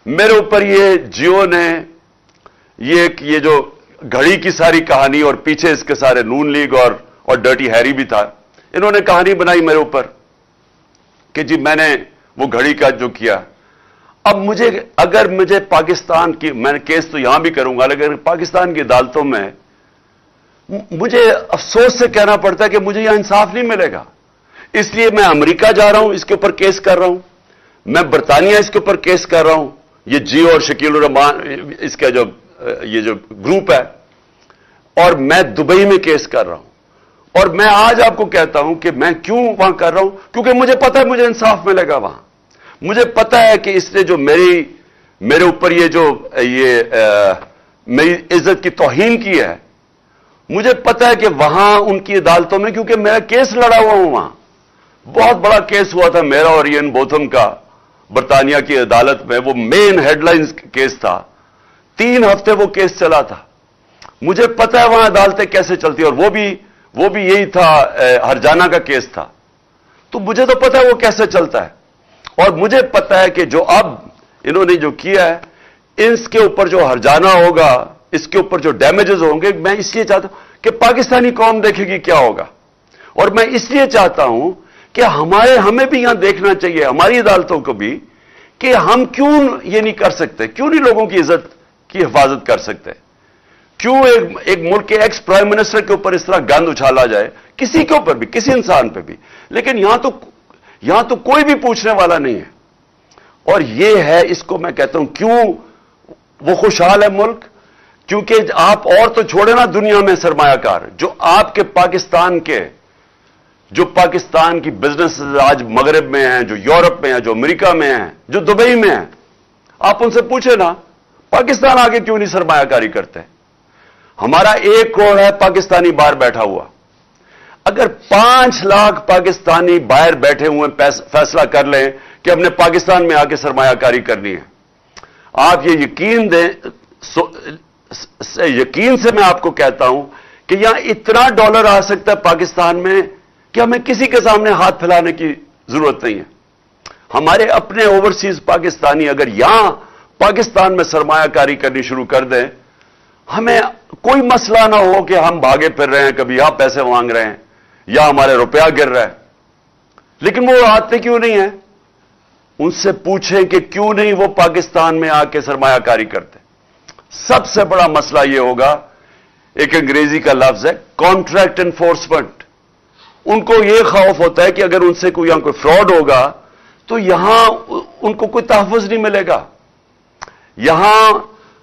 میرے اوپر یہ جیو نے یہ جو گھڑی کی ساری کہانی اور پیچھے اس کے سارے نون لیگ اور ڈرٹی ہیری بھی تھا، انہوں نے کہانی بنائی میرے اوپر کہ جی میں نے وہ گھڑی کا جو کیا. اب اگر مجھے پاکستان کی، میں کیس تو یہاں بھی کروں گا، لیکن پاکستان کی عدالتوں میں مجھے افسوس سے کہنا پڑتا ہے کہ مجھے یہاں انصاف نہیں ملے گا. اس لیے میں امریکہ جا رہا ہوں، اس کے اوپر کیس کر رہا ہوں، میں برطانیہ اس کے اوپر کیس کر رہا ہوں، یہ جیو اور شکیل الرحمان اس کا یہ جو گروپ ہے، اور میں دبئی میں کیس کر رہا ہوں. اور میں آج آپ کو کہتا ہوں کہ میں کیوں وہاں کر رہا ہوں، کیونکہ مجھے پتا ہے مجھے انصاف ملے گا وہاں. مجھے پتا ہے کہ اس نے جو میرے اوپر میری عزت کی توہین کی ہے، مجھے پتا ہے کہ وہاں ان کی عدالتوں میں، کیونکہ میرا کیس لڑا ہوا ہوں وہاں، بہت بڑا کیس ہوا تھا میرا اور ایئن بوتھم کا برطانیہ کی عدالت میں. وہ مین ہیڈ لائنز کیس تھا، 3 ہفتے وہ کیس چلا تھا. مجھے پتا ہے وہاں عدالتیں کیسے چلتی، اور وہ بھی یہی تھا، ہرجانہ کا کیس تھا. تو مجھے تو پتا ہے وہ کیسے چلتا ہے، اور مجھے پتا ہے کہ جو اب انہوں نے جو کیا ہے، اس کے اوپر جو ہرجانہ ہوگا، اس کے اوپر جو ڈیمیجز ہوں گے، میں اس لیے چاہتا ہوں کہ پاکستانی قوم دیکھے گی کیا ہوگا. اور میں اس لیے چاہتا ہوں کہ ہمیں بھی یہاں دیکھنا چاہیے، ہماری عدالتوں کو بھی، کہ ہم کیوں یہ نہیں کر سکتے، کیوں نہیں لوگوں کی عزت کی حفاظت کر سکتے. کیوں ایک ملک کے ایکس پرائم منسٹر کے اوپر اس طرح گند اچھالا جائے، کسی کے اوپر بھی، کسی انسان پہ بھی. لیکن یہاں تو کوئی بھی پوچھنے والا نہیں ہے. اور یہ ہے، اس کو میں کہتا ہوں کیوں وہ خوشحال ہے ملک، کیونکہ آپ اور تو چھوڑے نا دنیا میں سرمایہ کار، جو آپ کے جو پاکستان کی بزنس آج مغرب میں ہیں، جو یورپ میں ہیں، جو امریکہ میں ہیں، جو دبئی میں ہیں، آپ ان سے پوچھیں نا پاکستان آگے کیوں نہیں سرمایہ کاری کرتے. ہمارا 1 کروڑ ہے پاکستانی باہر بیٹھا ہوا. اگر 5 لاکھ پاکستانی باہر بیٹھے ہوئے فیصلہ کر لیں کہ ہم نے پاکستان میں آ کے سرمایہ کاری کرنی ہے، آپ یہ یقین سے میں آپ کو کہتا ہوں کہ یہاں اتنا ڈالر آ سکتا ہے پاکستان میں کہ ہمیں کسی کے سامنے ہاتھ پھیلانے کی ضرورت نہیں ہے. ہمارے اپنے اوورسیز پاکستانی اگر یہاں پاکستان میں سرمایہ کاری کرنی شروع کر دیں، ہمیں کوئی مسئلہ نہ ہو کہ ہم بھاگے پھر رہے ہیں، کبھی یہاں پیسے مانگ رہے ہیں یا ہمارے روپیہ گر رہا ہے. لیکن وہ آتے کیوں نہیں ہیں؟ ان سے پوچھیں کہ کیوں نہیں وہ پاکستان میں آ کے سرمایہ کاری کرتے. سب سے بڑا مسئلہ یہ ہوگا، ایک انگریزی کا لفظ ہے کانٹریکٹ انفورسمنٹ. ان کو یہ خوف ہوتا ہے کہ اگر ان سے یہاں کوئی فراڈ ہوگا تو یہاں ان کو کوئی تحفظ نہیں ملے گا. یہاں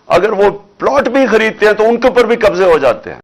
اگر وہ پلاٹ بھی خریدتے ہیں تو ان کے اوپر بھی قبضے ہو جاتے ہیں.